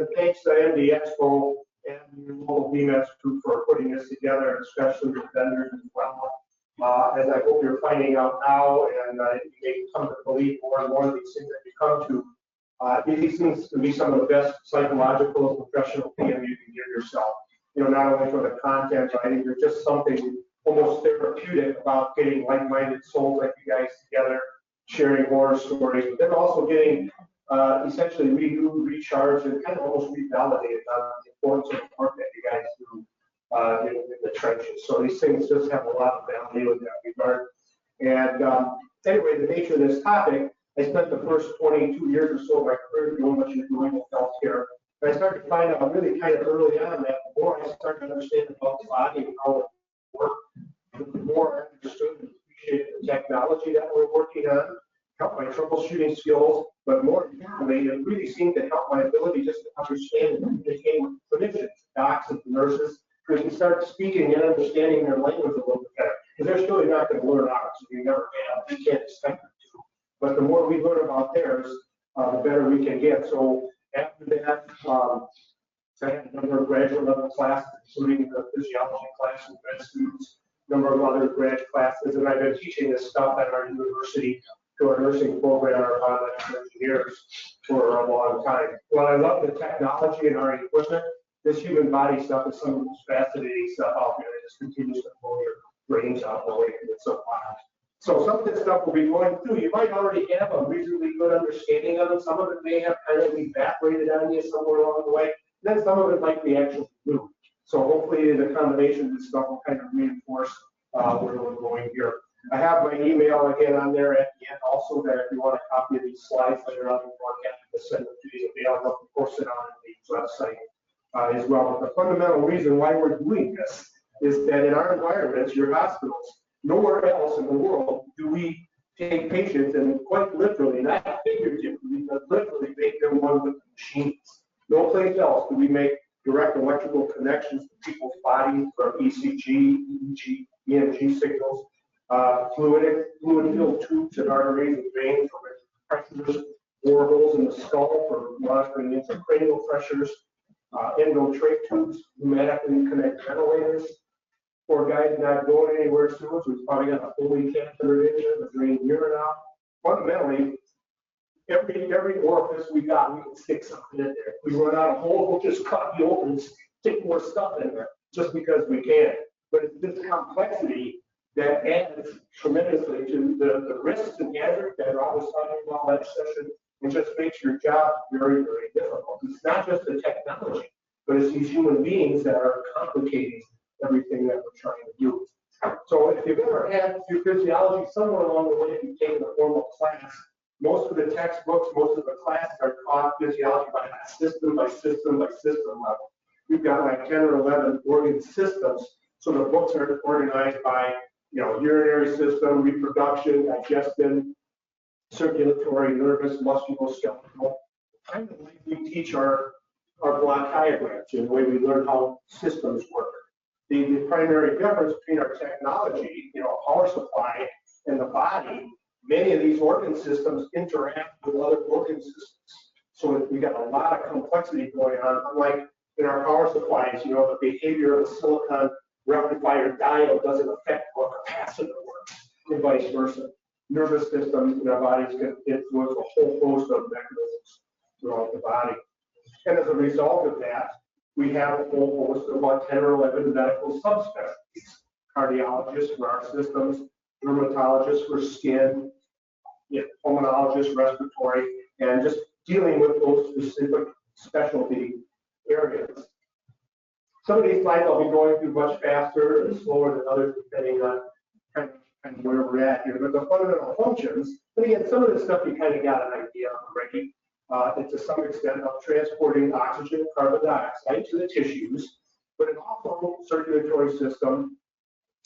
and thanks to MD Expo and your local Biomeds group for putting this together, especially with vendors as well. As I hope you're finding out now, and you may come to believe more and more of these things that you come to. These things can be some of the best psychological and professional PM you can give yourself. You know, not only for the content, but I think there's just something almost therapeutic about getting like-minded souls like you guys together, sharing horror stories, but then also getting essentially renewed, recharged, and kind of almost revalidated on the importance of the work that you guys do in the trenches. So these things just have a lot of value in that regard. And anyway, the nature of this topic, I spent the first 22 years or so of my career doing what you're doing with healthcare. And I started to find out really kind of early on that the more I started to understand about the body and how it works, the more I understood and appreciated the technology that we're working on, helped my troubleshooting skills, but more importantly, it really seemed to help my ability just to understand and communicate with clinicians, docs, and nurses, because we start speaking and understanding their language a little bit better. Because they're still not going to learn ours. We never can. We can't expect them to. But the more we learn about theirs, the better we can get. So after that, I had a number of graduate level classes, including the physiology class with med students, a number of other grad classes, and I've been teaching this stuff at our university to our nursing program, our biomedical engineers for a long time. While I love the technology and our equipment, this human body stuff is some of the most fascinating stuff out there. It just continues to blow your brains out the way it's so fast. So some of this stuff we'll be going through, you might already have a reasonably good understanding of it. Some of it may have kind of evaporated on you somewhere along the way. And then some of it might be actually new. So hopefully the combination of this stuff will kind of reinforce where we're going here. I have my email again on there at the end also, that if you want a copy of these slides later on, you're more happy to send them to you. I'll post it on the website as well. But the fundamental reason why we're doing this is that in our environments, your hospitals, nowhere else in the world do we take patients and quite literally, not figuratively, but literally make them one with the machines. No place else do we make direct electrical connections to people's bodies for ECG, EEG, EMG signals, fluid-filled tubes and arteries and veins for pressures, bore holes in the skull for monitoring intracranial pressures, endotrache tubes, pneumatically connect ventilators. For guys not going anywhere soon, so we've probably got a fully cathetered in there to drain urine out. Fundamentally, every orifice we got, we can stick something in there. If we run out of holes, we'll just cut the open and stick more stuff in there, just because we can. But it's this complexity that adds tremendously to the risks and hazards that Rob was talking about last session, and just makes your job very, very difficult. It's not just the technology, but it's these human beings that are complicating everything that we're trying to do. So if you've ever had your physiology somewhere along the way, if you've taken a formal class, most of the textbooks, most of the classes are taught physiology by system by system by system level. We've got like 10 or 11 organ systems. So the books are organized by, urinary system, reproduction, digestion, circulatory, nervous, musculoskeletal. Kind of like we teach our block diagrams in the way we learn how systems work. The primary difference between our technology, power supply, and the body, many of these organ systems interact with other organ systems. So we got a lot of complexity going on. Unlike in our power supplies, the behavior of the silicon rectifier diode doesn't affect what capacitor works, and vice versa. Nervous systems in our bodies can influence a whole host of mechanisms throughout the body. And as a result of that, we have a whole host of about 10 or 11 medical subspecialties. Cardiologists for our systems, dermatologists for skin, pulmonologists, respiratory, and just dealing with those specific specialty areas. Some of these slides I'll be going through much faster and slower than others, depending on kind of where we're at here. But the fundamental functions, and again, some of this stuff you kind of got an idea of already. To some extent of transporting oxygen and carbon dioxide to the tissues, but it also circulatory system,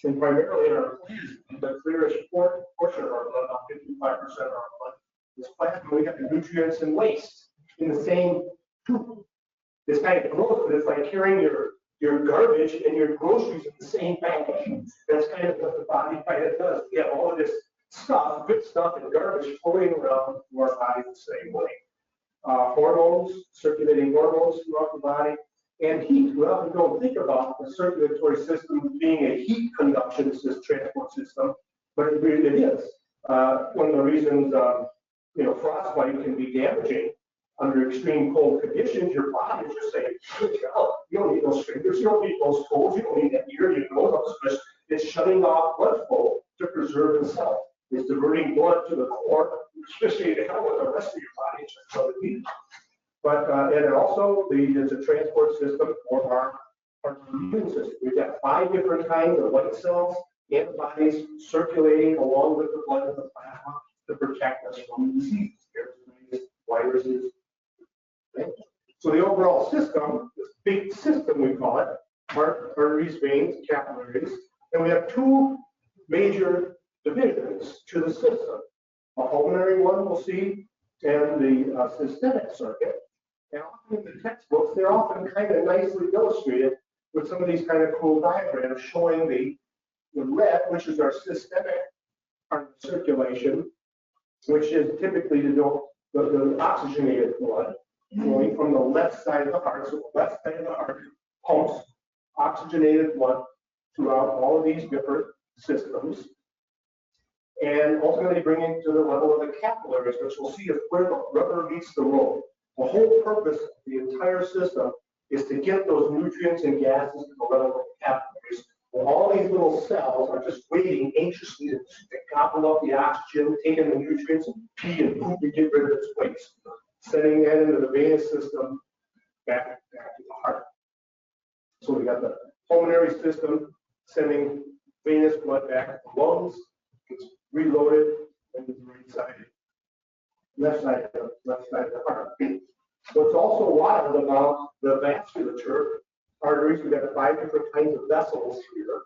and primarily in our plasma, the clearest portion of our blood, about 55% of our blood, is plasma. We got the nutrients and waste in the same tube. It's kind of gross, but it's like carrying your garbage and your groceries in the same bag. That's kind of what the body kind of does. We have all of this stuff, good stuff, and garbage floating around through our body the same way. hormones, circulating hormones throughout the body, and heat. We often don't think about the circulatory system being a heat conduction transport system, but it really is. One of the reasons frostbite can be damaging under extreme cold conditions, your body is just saying, "Oh, you don't need those fingers, you don't need those toes, you don't need that ear, you nose, it's shutting off blood flow to preserve itself. It's diverting blood to the core, especially to hell with the rest of your body, it's just so it But and also there's a transport system for our immune system. We've got 5 different kinds of white cells, antibodies circulating along with the blood and the plasma to protect us from diseases, viruses. Okay. So the overall system, this big system we call it, arteries, veins, capillaries, and we have 2 major divisions to the system. A pulmonary one we'll see, and the systemic circuit. And often in the textbooks, they're often kind of nicely illustrated with some of these kind of cool diagrams showing the red, which is our systemic part of circulation, which is typically the oxygenated blood flowing from the left side of the heart. So the left side of the heart pumps oxygenated blood throughout all of these different systems, and ultimately bringing to the level of the capillaries, which we'll see is where the rubber meets the road. The whole purpose of the entire system is to get those nutrients and gases to the level of the capillaries. Well, all these little cells are just waiting anxiously to gobble up the oxygen, taking the nutrients and pee and poop and get rid of its waste, sending that into the venous system back to the heart. So we got the pulmonary system sending venous blood back to the lungs, gets reloaded into the right side, left side of the heart. What's also wild about the vasculature, arteries, we've got 5 different kinds of vessels here.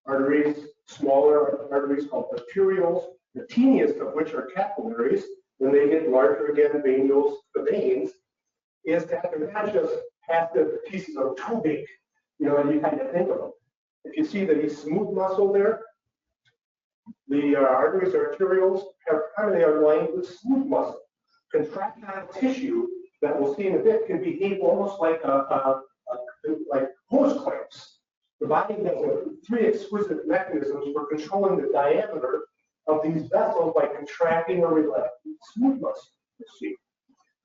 Arteries, smaller arteries called arterioles, the teeniest of which are capillaries. When they get larger again, venules, the veins, is that they're not just passive pieces of tubing, and you kind of think of them. If you see the smooth muscle there, the arteries, arterioles, primarily are lined with smooth muscle. Contractile tissue that we'll see in a bit can behave almost like like hose clamps. The body has 3 exquisite mechanisms for controlling the diameter of these vessels by contracting or relaxing smooth muscle. See.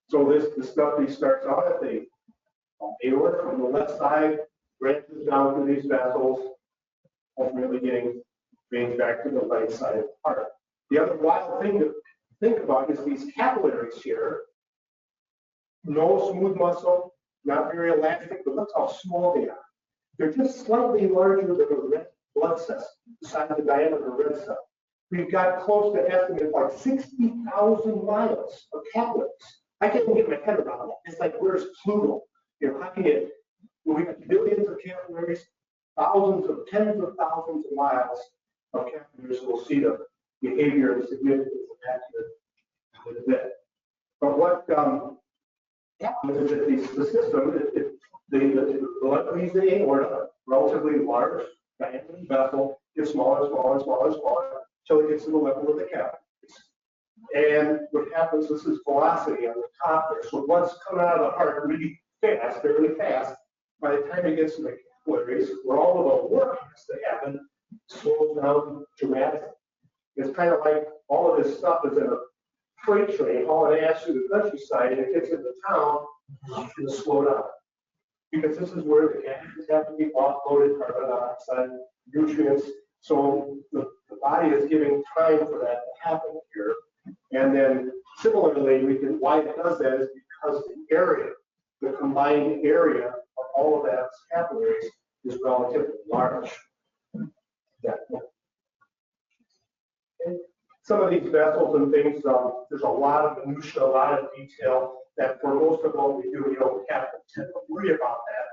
So this stuff starts out at the aorta from the left side, branches down through these vessels, ultimately getting veins back to the right side of the heart. The other wild thing to think about is these capillaries here. No smooth muscle, not very elastic, but look how small they are. They're just slightly larger than a red blood cell, the size of the diameter of a red cell. We've got close to estimates like 60,000 miles of capillaries. I can't even get my head around that. It's like, where's Pluto? How can you, we got billions of capillaries, tens of thousands of miles of capillaries. We'll see the behavior and significance of that in a bit. But what happens is that the system, the blood leaves the aorta, relatively large diameter vessel, gets smaller and smaller and smaller and smaller until it gets to the level of the capillaries. And what happens is this velocity on the top there. So blood's coming out of the heart really fast, fairly fast. By the time it gets to the capillaries, where all of the work has to happen, slows down dramatically. It's kind of like all of this stuff is in a freight train hauling ass through the countryside, and it gets into town, it's going to slow down. Because this is where the gases have to be offloaded, carbon dioxide, nutrients. So the body is giving time for that to happen here. And then similarly, why it does that is because the area, the combined area of all of that capillaries is relatively large. Okay. Some of these vessels and things, there's a lot of minutia, a lot of detail that for most of what we do, we don't have to tend to worry about that.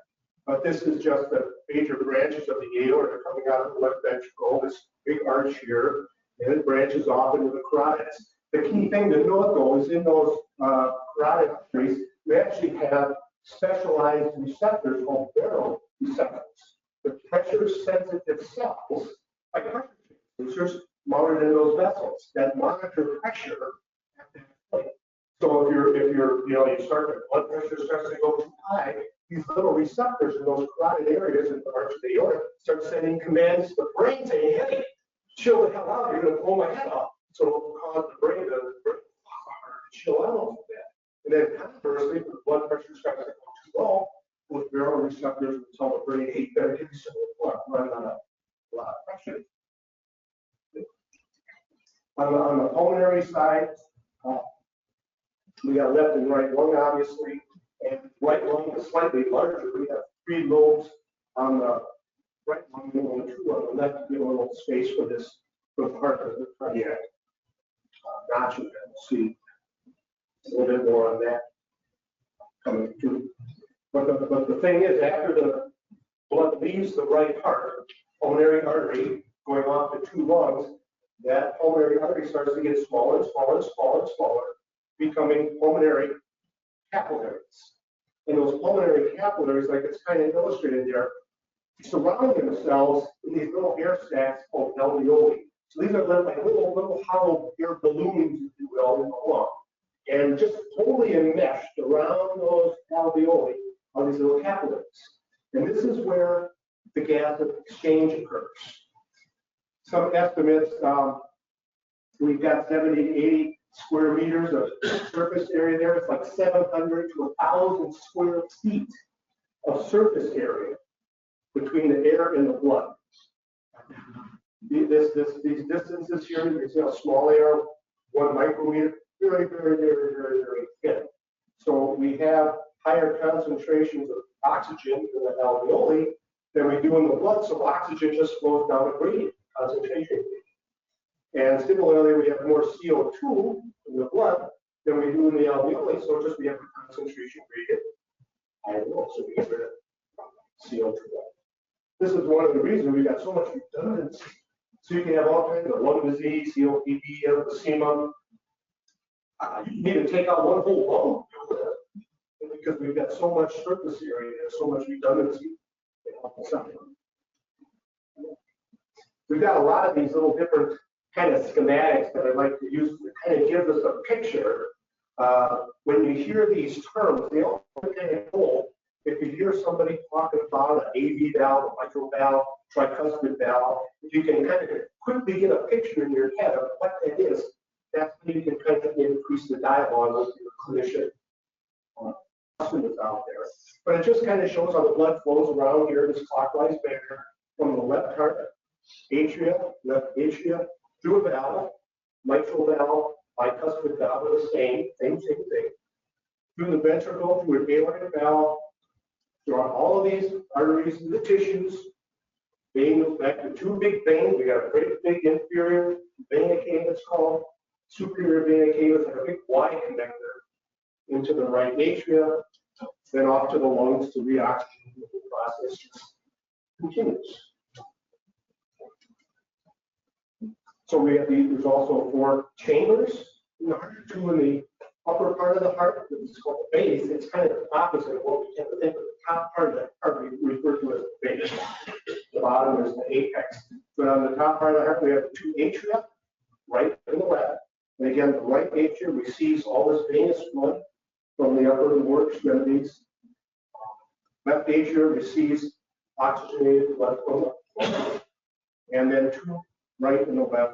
But this is just the major branches of the aorta coming out of the left ventricle, this big arch here, and it branches off into the carotids. The key thing to note, though, is in those carotid arteries, we actually have specialized receptors called baroreceptors. The pressure-sensitive cells, like pressure transducers, mounted in those vessels that monitor pressure at that point. So you start the blood pressure starts to go too high, these little receptors in those carotid areas in the arch of the aorta start sending commands to the brain saying, hey, chill the hell out, you're going to blow my head off. So it'll cause the brain to chill out a little bit. And then conversely, when the blood pressure starts to go too low, those baroreceptors will tell the brain, hey, you better give me some blood, run on a lot of pressure. On the pulmonary side, we got left and right lung, obviously, and right lung is slightly larger. We have 3 lobes on the right lung and only 2 on the left to give a little space for the heart of the cardiac notch. You can see a little bit more on that coming through. But the thing is, after the blood leaves the right heart, pulmonary artery going off the 2 lungs, that pulmonary artery starts to get smaller and smaller and smaller and smaller, becoming pulmonary capillaries. And those pulmonary capillaries, like it's kind of illustrated there, surround themselves in these little air sacs called alveoli. So these are like little hollow air balloons, if you will, in the lung. And just totally enmeshed around those alveoli are these little capillaries. And this is where the gas exchange occurs. Some estimates, we've got 70 to 80 square meters of surface area there. It's like 700 to 1,000 square feet of surface area between the air and the blood. These distances here, you can see how small they are, 1 micrometer, very, very, very, very, very thin. So we have higher concentrations of oxygen in the alveoli than we do in the blood, so oxygen just flows down a gradient, concentration. And similarly, we have more CO2 in the blood than we do in the alveoli, so just we have a concentration gradient. So we get rid of CO2. This is one of the reasons we got so much redundancy. So you can have all kinds of lung disease, COPD, emphysema. You need to take out one whole lung because we've got so much surface area, so much redundancy. We've got a lot of these little different kind of schematics that I'd like to use to kind of give us a picture. When you hear these terms, they all kind of cool. If you hear somebody talking about an AV valve, a mitral valve, tricuspid valve, if you can kind of quickly get a picture in your head of what that is, that's when you can kind of increase the dialogue with your clinician customers out there. But it just kind of shows how the blood flows around here in this clockwise manner from the left heart, left atria, through a valve, mitral valve, bicuspid valve, the same thing, through the ventricle, through an aortic valve, throughout all of these arteries and the tissues, vein goes back to 2 big veins. We got a great big inferior vena cava, it's called, superior vena cava, and a big Y connector into the right atria, then off to the lungs to reoxygenate. The process just continues. So we have there's also 4 chambers in the heart, 2 in the upper part of the heart, which is called the base. It's kind of the opposite of what we tend to think of. The top part of the heart we refer to as the base. The bottom is the apex. But on the top part of the heart, we have 2 atria, right and the left. And again, the right atria receives all this venous blood from the upper and lower extremities. Left atria receives oxygenated blood from the lung. And then 2 right and the left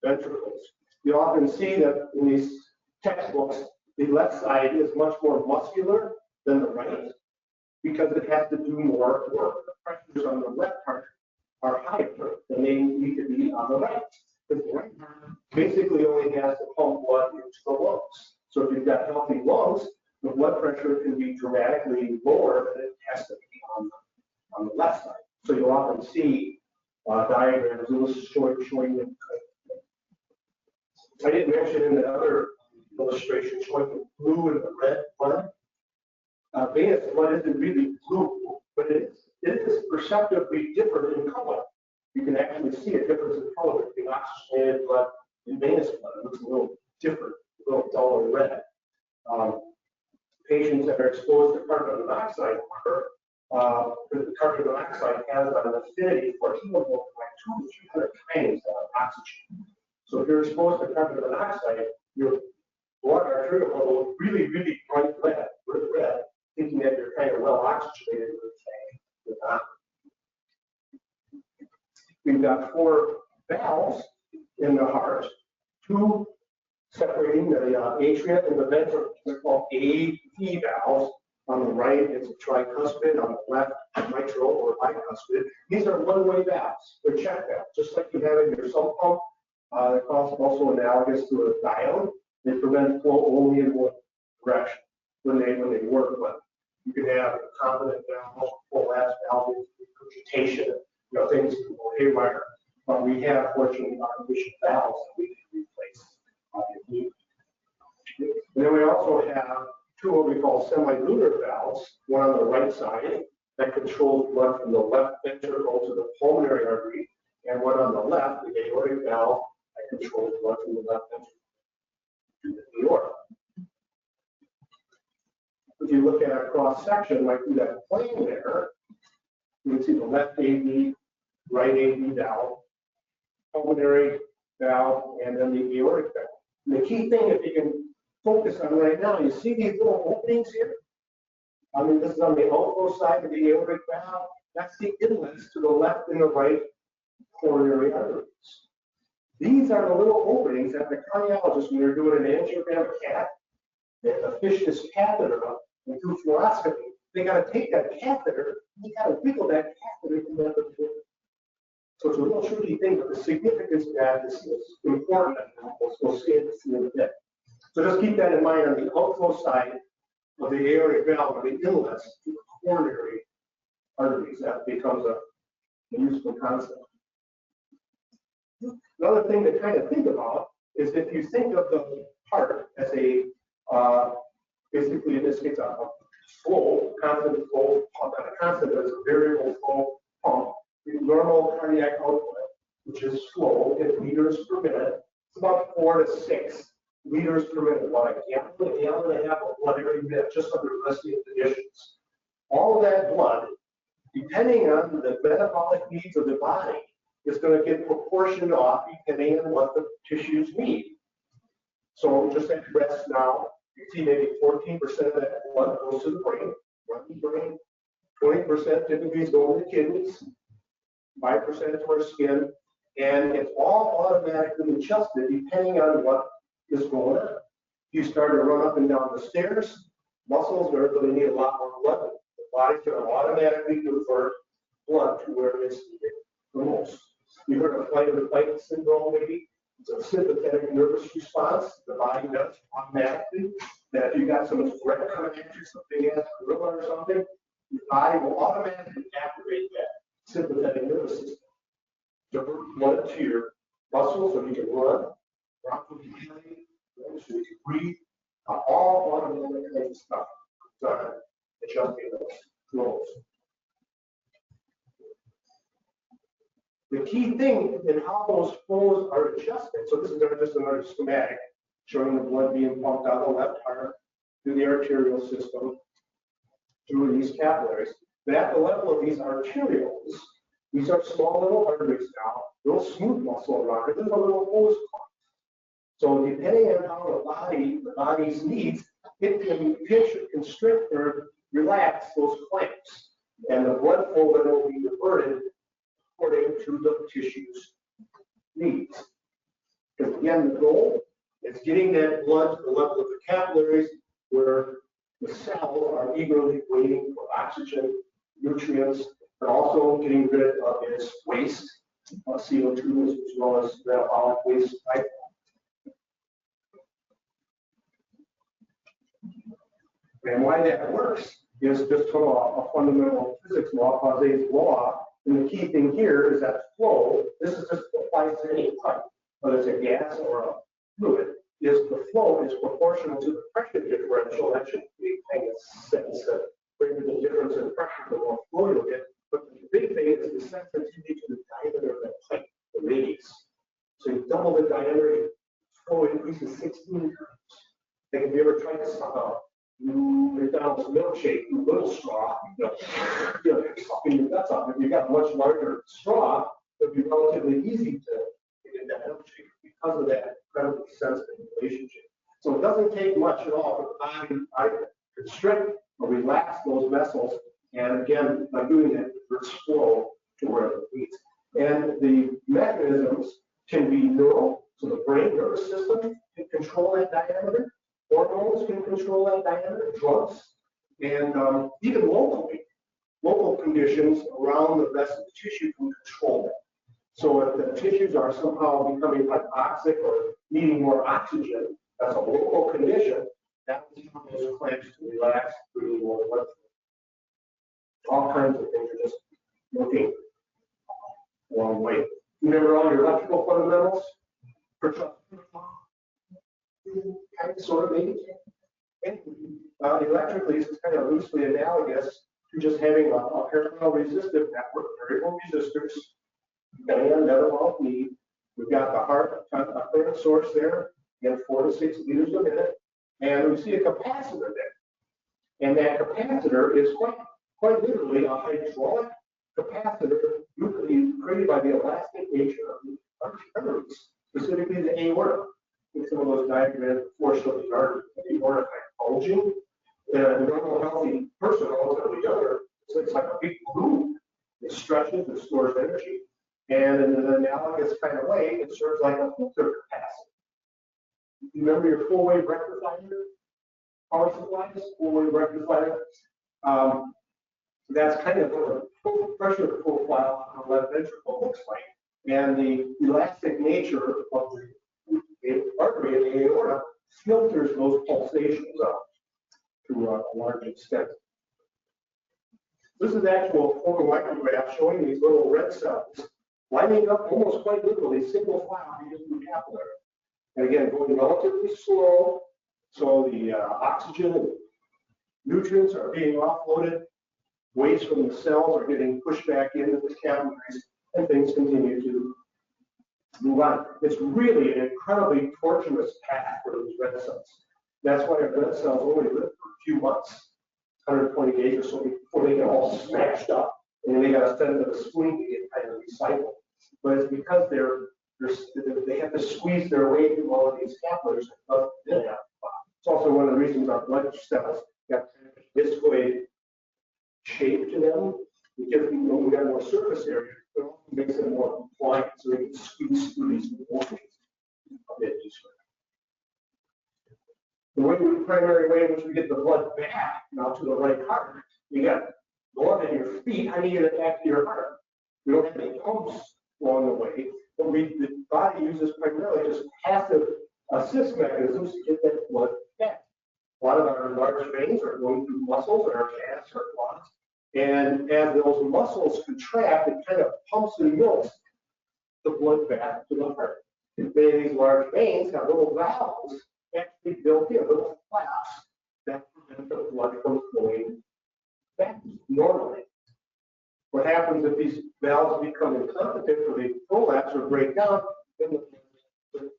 ventricles. You often see that in these textbooks, the left side is much more muscular than the right because it has to do more work. The pressures on the left part are higher than they need to be on the right. Because the right part basically only has to pump blood into the lungs. So if you've got healthy lungs, the blood pressure can be dramatically lower than it has to be on the left side. So you'll often see diagrams showing them. I didn't mention in the other illustration showing the blue and the red blood. Venous blood isn't really blue, but it is perceptibly different in color. You can actually see a difference in color between oxygenated blood and venous blood. It looks a little different, a little duller red. Patients that are exposed to carbon monoxide the carbon monoxide has an affinity for hemoglobin like 200 to 300 times oxygen. So if you're exposed to carbon monoxide, your blood arterial level really, really bright red, thinking that you're kind of well oxygenated with the tank. We've got 4 valves in the heart, 2 separating the atria and the ventricle. They're called AV valves. On the right, it's a tricuspid. On the left, mitral or bicuspid. These are one-way valves. They're check valves, just like you have in your sump pump. They're also analogous to a diode. They prevent flow only in one direction when they work. But you can have a competent valve, prolapse valve, regurgitation, things can go haywire. But we have, fortunately, artificial valves that we can replace if needed. And then we also have 2 what we call semilunar valves, one on the right side that controls blood from the left ventricle to the pulmonary artery, and one on the left, the aortic valve, that controls blood from the left ventricle to the aorta. If you look at a cross section, like through that plane there, you can see the left AV, right AV valve, pulmonary valve, and then the aortic valve. And the key thing, if you can focus on right now, you see these little openings here? I mean, this is on the outflow side of the aortic valve. That's the inlets to the left and the right coronary arteries. These are the little openings that the cardiologist, when they're doing an angiogram cath, they have to fish this catheter up and do fluoroscopy. They got to take that catheter, you got to wiggle that catheter from that little. So it's a real tricky thing, but the significance of that is important. We'll see it in a bit. So just keep that in mind on the outflow side of the aortic valve, or the inlets to the coronary arteries. That becomes a useful concept. Another thing to kind of think about is if you think of the heart as a, basically in this case, a flow, constant flow pump, not a constant, but it's a variable flow pump. The normal cardiac output, which is flow in liters per minute, it's about 4 to 6 liters per minute, about a gallon and a half of blood every minute, just under resting conditions. All of that blood, depending on the metabolic needs of the body, is going to get proportioned off depending on what the tissues need. So just at rest now, you see maybe 14% of that blood goes to the brain, 20% typically is going to the kidneys, 5% to our skin, and it's all automatically adjusted depending on what is going on. If you start to run up and down the stairs, muscles are going to need a lot more blood. The body's going to automatically convert blood to where it's needed the most. You heard of fight or flight syndrome, maybe? It's a sympathetic nervous response the body does automatically. That if you got some threat coming at you, some big ass gorilla or something, your body will automatically activate that sympathetic nervous system. Divert blood to your muscles so you can run, bronchoconstriction, so you can breathe, all automatic kinds of stuff. Adjusting those flows. The key thing in how those flows are adjusted, so this is just another schematic showing the blood being pumped out of the left heart through the arterial system, through these capillaries. But at the level of these arterioles, these are small little arteries now, little smooth muscle around it, there's a little hose clamp. So depending on how the body's needs, it can pinch, constrict, or relax those clamps. And the blood flow then will be diverted according to the tissue's needs. Because again, the goal is getting that blood to the level of the capillaries where the cells are eagerly waiting for oxygen, nutrients, but also getting rid of its waste, CO2 as well as metabolic waste type. And why that works is just from a fundamental physics law, Cause's law. And the key thing here is that flow, this is just applies to any pipe, whether it's a gas or a fluid, is the flow is proportional to the pressure differential. That should be making sense. Greater the difference in pressure, the more flow you'll get. But the big thing is the sensitivity to the diameter of that pipe, the radius. So you double the diameter, flow increases 16 times. Like if you ever tried to McDonald's milkshake, little straw, you're sucking your guts up. If you got a much larger straw, it would be relatively easy to get that milkshake because of that incredibly sensitive relationship. So it doesn't take much at all for the body to constrict or relax those vessels. And again, by doing that, reverse flow to where it needs. And the mechanisms can be neural, so the brain nervous system can control that diameter. Hormones can control that diameter, drugs, and even locally, local conditions around the vessel tissue can control that. So if the tissues are somehow becoming hypoxic or needing more oxygen, that's a local condition, that will allow those clamps to relax, bringing more blood flow. All kinds of things are just looking a long way. Remember all your electrical fundamentals? Kind of, sort of, maybe. Electrically, it's kind of loosely analogous to just having a parallel resistive network, variable resistors, depending on metabolic need. We've got the heart, a current source there, again, 4 to 6 liters a minute, and we see a capacitor there. And that capacitor is quite literally a hydraulic capacitor created by the elastic nature of the arteries, specifically the aorta. In some of those diagrams, fortunately, the aorta bulging. And a normal, healthy person, relatively younger, it's like a big balloon. It stretches and stores energy. And in an analogous kind of way, it serves like a filter capacitor. You remember your full wave rectifier power supplies, full wave rectifier? That's kind of what a full pressure profile on the left ventricle looks like. And the elastic nature of the artery in the aorta filters those pulsations out to a large extent. This is actual photomicrograph showing these little red cells lining up almost quite literally single file through capillary. And again, going relatively slow, so the oxygen and nutrients are being offloaded, waste from the cells are getting pushed back into the capillaries, and things continue to move on. It's really an incredibly tortuous path for these red cells. That's why our red cells only live for a few months, 120 days or so before they get all smashed up, and then they got to send them to the spleen to get kind of recycled. But it's because they have to squeeze their way through all of these capillaries. It's also one of the reasons our blood cells got discoid shape to them, because we got more surface area, but also makes them more compliant, so they can squeeze through these openings a bit easier. The primary way in which we get the blood back now to the right heart, you got blood in your feet. How do you get it back to your heart? We don't have any pumps along the way, but the body uses primarily just passive assist mechanisms to get that blood back. A lot of our large veins are going through muscles and our calves are quads. And as those muscles contract, it kind of pumps and milks the blood back to the heart. And many of these large veins have little valves actually built in, little flaps that prevent the blood from flowing back normally. What happens if these valves become incompetent or they prolapse or break down, then the blood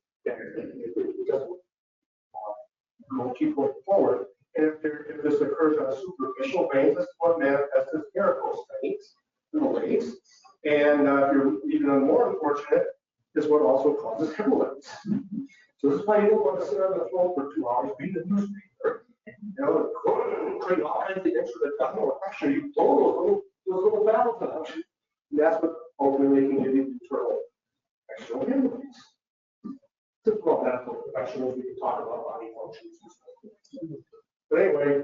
doesn't keep going forward. And if this occurs on superficial veins, this is what manifests as varicose veins, little veins. And if you're even more unfortunate, this is what also causes hemorrhoids. So this is why you don't want to sit on the phone for 2 hours, read the newspaper, create all kinds of intra-abdominal pressure. You blow those little valves out. And that's what ultimately can give you internal external hemorrhoids. Typical medical professionals, we can talk about body functions and stuff. But anyway,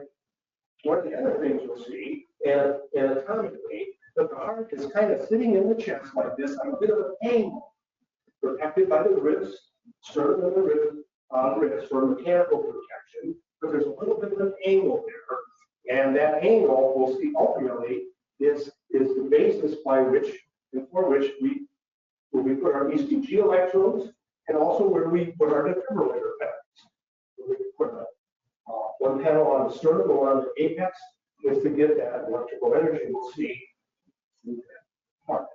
one of the other things you'll see, anatomically, that the heart is kind of sitting in the chest like this on a bit of an angle, protected by the ribs, sternum and the ribs for mechanical protection, but there's a little bit of an angle there, and that angle, we'll see ultimately, is the basis by which and for which we put our ECG electrodes, and also where we put our defibrillator pads. We put one panel on the sternum, one on the apex, is to get that electrical energy we'll see in that part.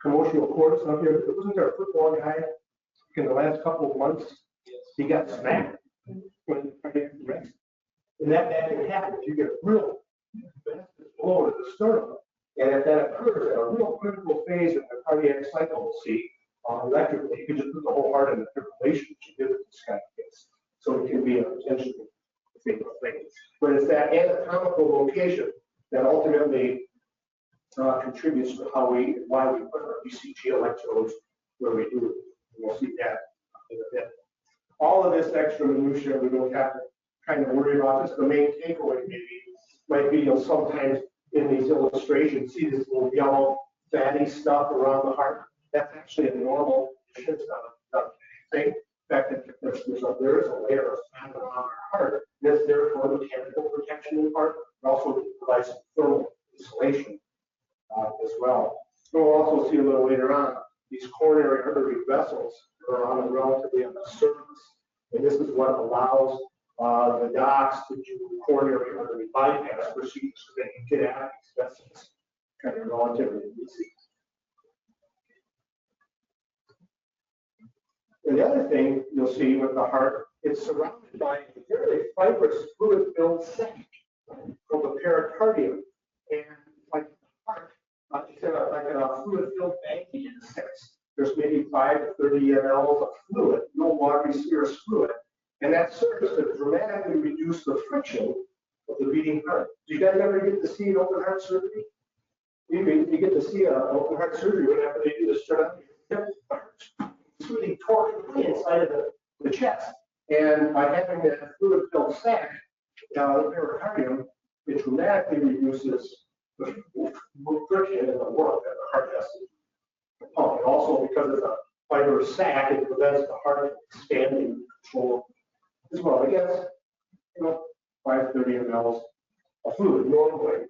Commotional cords up here. Wasn't there a football guy in the last couple of months? He got smacked when the cardiac arrest. And that can happen if you get a real blow to the sternum. And if that occurs at a real critical phase in the cardiac cycle, we'll see electrically. You can just put the whole heart in the fibrillation, which you did with this kind of case. So it can be a potentially fatal thing. But it's that anatomical location that ultimately contributes to why we put our ECG electrodes where we do. We'll see that in a bit. All of this extra minutia we don't have to kind of worry about. Just the main takeaway maybe might be you'll sometimes in these illustrations see this little yellow fatty stuff around the heart. That's actually a normal condition. It's not a thing. In fact, there is a layer of fat around our heart. That's there for mechanical protection in the heart, but also provides some thermal insulation as well. We'll also see a little later on these coronary artery vessels are on relatively on the surface, and this is what allows the docs to do coronary artery bypass procedures so they can get out of these vessels kind of relatively easy. And the other thing you'll see with the heart, it's surrounded by a very fibrous fluid-filled sac called the pericardium. And like the heart, it's in like a fluid-filled banking in a sense. There's maybe 5 to 30 mL of fluid, no watery serous fluid. And that serves to dramatically reduce the friction of the beating heart. Do you guys ever get to see an open heart surgery? You get to see an open heart surgery whenever they do the strut on your hip. The heart's really torqued inside of the chest. And by having that fluid-filled sac, the pericardium, it dramatically reduces the friction and the work that the heart has to pump. And also, because it's a fibrous sac, it prevents the heart from expanding control as well. I guess, 5 to 30 mL of fluid normally.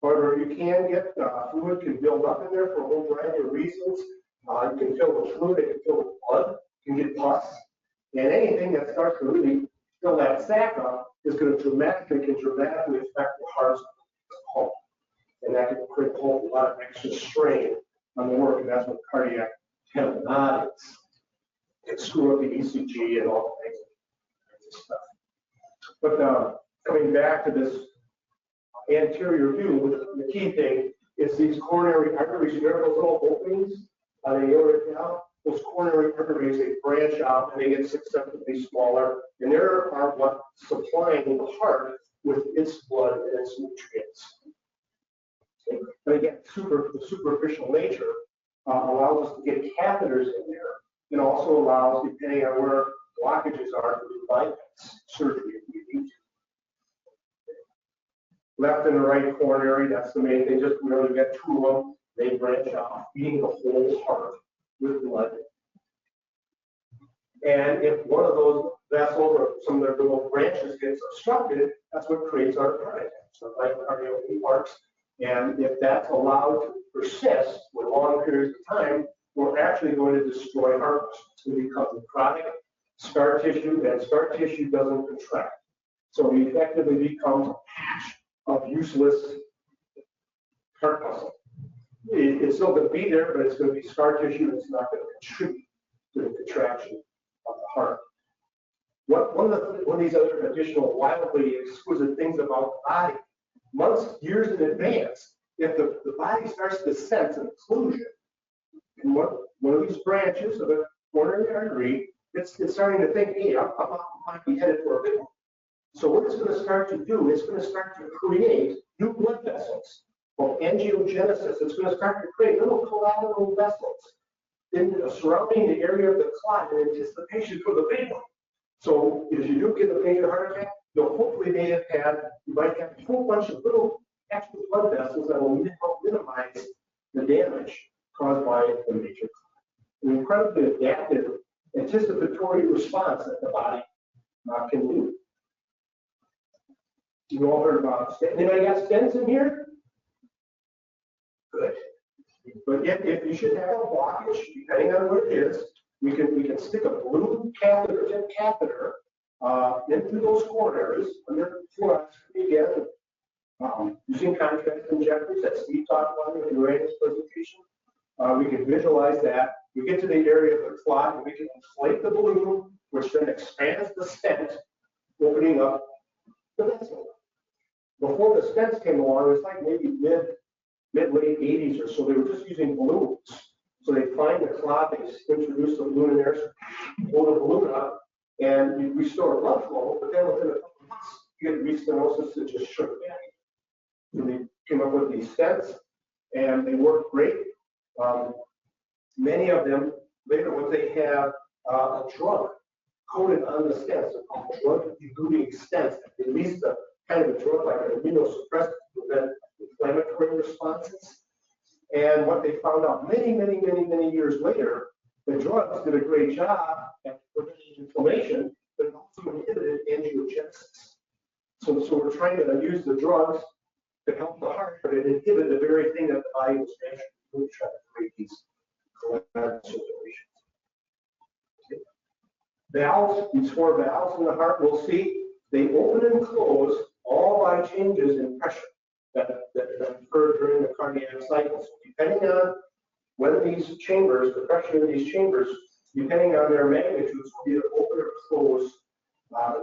However, you can get fluid can build up in there for a whole variety of reasons. You can fill with fluid, it can fill with blood, you can get pus, and anything that starts to really fill that sac up is going to dramatically affect the heart's pump, and that can create a whole lot of extra strain on the work, and that's what cardiac tendonitis can screw up the ECG and all the things. Stuff. But coming back to this anterior view, the key thing is these coronary arteries. You remember those little openings on the aortic valve? Those coronary arteries, they branch out and they get successively smaller, and they are what supplying the heart with its blood and its nutrients. But again, the superficial nature allows us to get catheters in there, and also allows, depending on where blockages are, to do bypass surgery if we need to. Left and the right coronary, that's the main thing. Just remember, you got 2 of them. They branch out, feeding the whole heart with blood. And if one of those vessels or some of their little branches gets obstructed, that's what creates our heart attack. So myocardial infarcts. And if that's allowed to persist for long periods of time, we're actually going to destroy heart muscle. It's going to become chronic scar tissue, and scar tissue doesn't contract. So it effectively becomes a patch of useless heart muscle. It's still going to be there, but it's going to be scar tissue, and it's not going to contribute to the contraction of the heart. One of these other additional wildly exquisite things about the body, months, years in advance, if the body starts to sense an occlusion in one of these branches of a coronary artery, it's starting to think, hey, I might be headed for a big one. So what it's going to start to do, it's going to start to create new blood vessels. Well, angiogenesis, it's going to start to create little collateral vessels surrounding the area of the clot in anticipation for the big one. So if you do get a major heart attack, you'll hopefully you might have a whole bunch of little extra blood vessels that will help minimize the damage caused by the major clot. An incredibly adaptive anticipatory response that the body can do. You all heard about stents. Anybody got stents in here? Good. But if you should have a blockage, depending on what it is, we can stick a blue catheter, tip catheter, into those coronaries under fluoroscopy again, using contrast injectors that Steve talked about in his presentation. We can visualize that. We get to the area of the clot, and we can inflate the balloon, which then expands the stent, opening up the vessel. Before the stents came along, it was like maybe mid-late 80s or so, they were just using balloons. So they find the clot, they introduce the luminaires, pull the balloon up, and you restore blood flow, but then within a couple of months, you get restenosis that just shrink back. So they came up with these stents, and they work great. Many of them, later, once they have a drug coated on the stents, they're called drug-eluting stents, at least a kind of a drug like an immunosuppressant to prevent inflammatory responses. And what they found out many years later, the drugs did a great job at preventing inflammation, but it also inhibited angiogenesis. So we're trying to use the drugs to help the heart, but it inhibited the very thing that the body was naturally doing, trying to create these collateral circulations. Okay. Valves, these four valves in the heart, we'll see, they open and close all by changes in pressure that occur during the cardiac cycle. So depending on when these chambers, the pressure in these chambers, depending on their magnitudes, will either open or close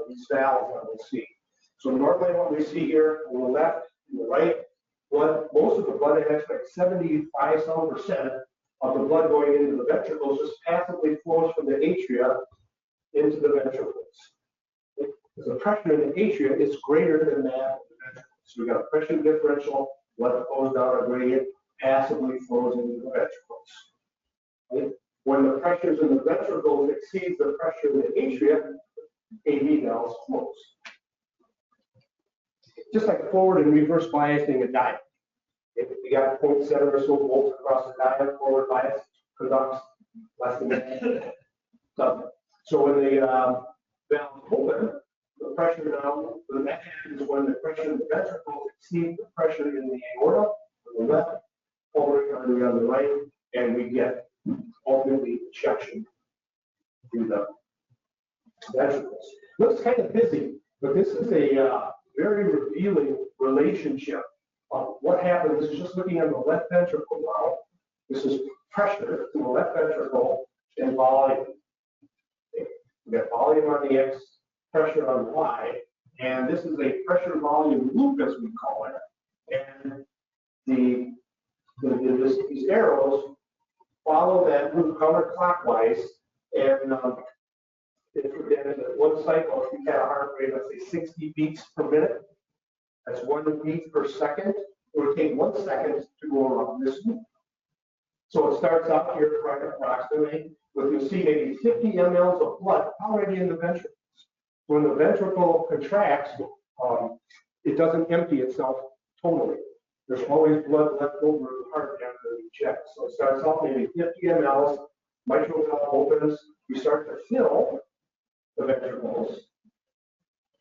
these valves that we'll see. So normally what we see here on the left and the right, most of the blood, actually like 75% of the blood going into the ventricles just passively flows from the atria into the ventricles. Because the pressure in the atria is greater than that of the ventricles. So we got a pressure differential, blood flows down a gradient, passively flows into the ventricles. Okay? When the pressures in the ventricles exceeds the pressure in the atria, AV valves close. Just like forward and reverse biasing a diode. If you got 0.7 or so volts across the diode, forward bias conducts less than that. So when the valves open, the pressure now, the next is when the pressure in the ventricles exceeds the pressure in the aorta on the left, pulmonary artery on the right, and we get ultimately ejection through the ventricles. Looks kind of busy, but this is a very revealing relationship of what happens. This is just looking at the left ventricle now. This is pressure in the left ventricle and volume. Okay. We got volume on the X, pressure on the Y, and this is a pressure volume loop, as we call it. And these arrows follow that loop counterclockwise, and one cycle, if you had a heart rate, let's say 60 beats per minute, that's 1 beat per second. It would take 1 second to go around this loop. So it starts out here right approximately, but you'll see maybe 50 mLs of blood already in the ventricles. When the ventricle contracts, it doesn't empty itself totally. There's always blood left over in the heart after it ejects. So it starts off maybe 50 mLs, mitral valve opens, you start to fill the ventricles.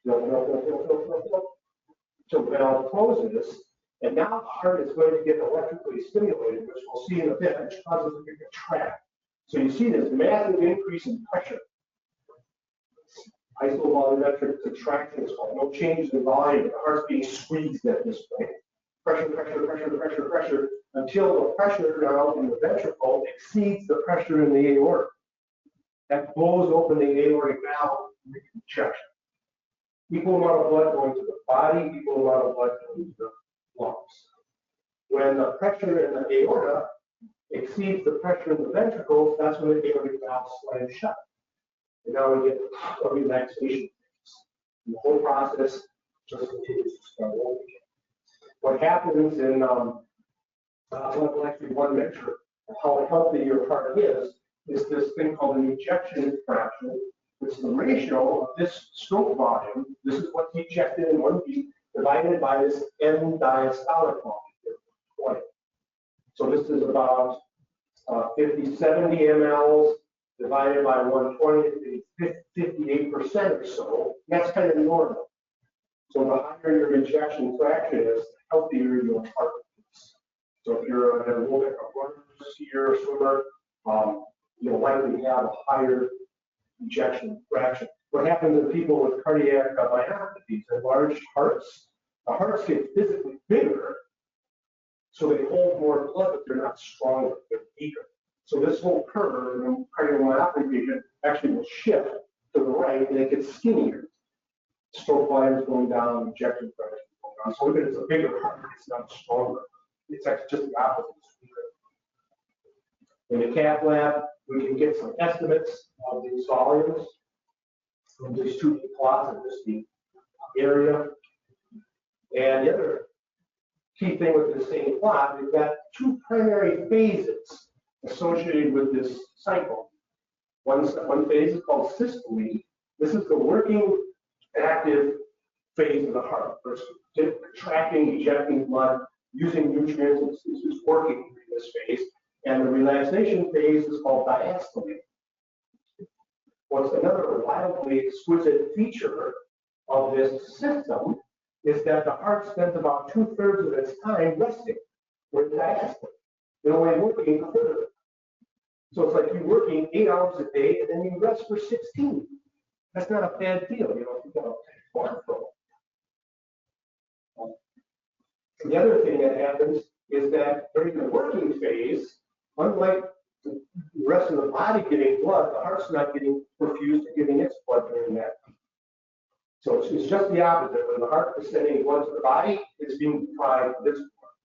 Fill. So the valve closes, and now the heart is going to get electrically stimulated, which we'll see in a bit, which causes it to contract. So you see this massive increase in pressure. Isovolumetric contraction is called. No change in volume. The heart's being squeezed at this point. Pressure, until the pressure now in the ventricle exceeds the pressure in the aorta. That blows open the aortic valve and ejection. Equal amount of blood going to the body, equal amount of blood going to the lungs. When the pressure in the aorta exceeds the pressure in the ventricles, that's when the aortic valve slams shut. And now we get a relaxation. And the whole process just continues to start over again. What happens in, actually one measure of how healthy your heart is this thing called an ejection fraction, which is the ratio of this stroke volume. This is what's ejected in 1 beat divided by this end diastolic volume, 20. So this is about 50, 70 mLs divided by 120, 58% or so. That's kind of normal. So the higher your ejection fraction is, the healthier your heart is. So if you're an Olympic runner, skier, swimmer, you'll likely have a higher ejection fraction. What happens in people with cardiac myopathies, enlarged hearts, the hearts get physically bigger, so they hold more blood, but they're not stronger, they're weaker. So this whole curve in cardiomyopathy patient actually will shift to the right, and it gets skinnier. Stroke volume is going down, ejection fraction is going down. So even if it's a bigger heart, it's not stronger. It's actually just the opposite. It's weaker. In the cath lab, we can get some estimates of these volumes from these two plots of just the area. And the other key thing with the same plot, we've got two primary phases associated with this cycle. One phase is called systole. This is the working active phase of the heart. First, contracting, ejecting blood, using nutrients. This is working in this phase. And the relaxation phase is called diastole. What's another wildly exquisite feature of this system is that the heart spends about 2/3 of its time resting. We're in diastole. They're only working a third. So it's like you're working 8 hours a day and then you rest for 16. That's not a bad deal, you know, if you've got a blood flow. The other thing that happens is that during the working phase, unlike the rest of the body getting blood, the heart's not getting perfused and getting its blood during that. So it's just the opposite. When the heart is sending blood to the body, it's being deprived of its blood.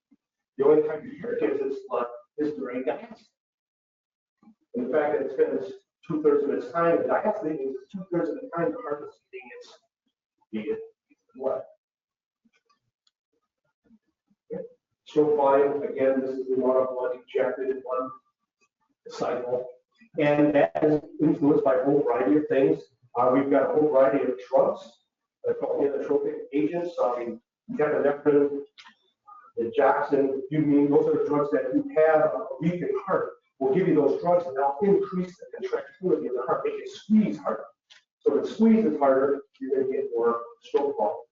The only time the heart gets its blood is during diastole. And the fact that it spends 2/3 of its time in diastole means 2/3 of the time the heart is getting its blood. Stroke volume, again, this is the amount of blood injected in one cycle. And that is influenced by a whole variety of things. We've got a whole variety of drugs that are called inotropic agents. Epinephrine, the Jackson, those are the drugs that you have a weakened heart. Will give you those drugs and they'll increase the contractility of the heart, make it squeeze harder. So if it squeezes harder, you're going to get more stroke volume.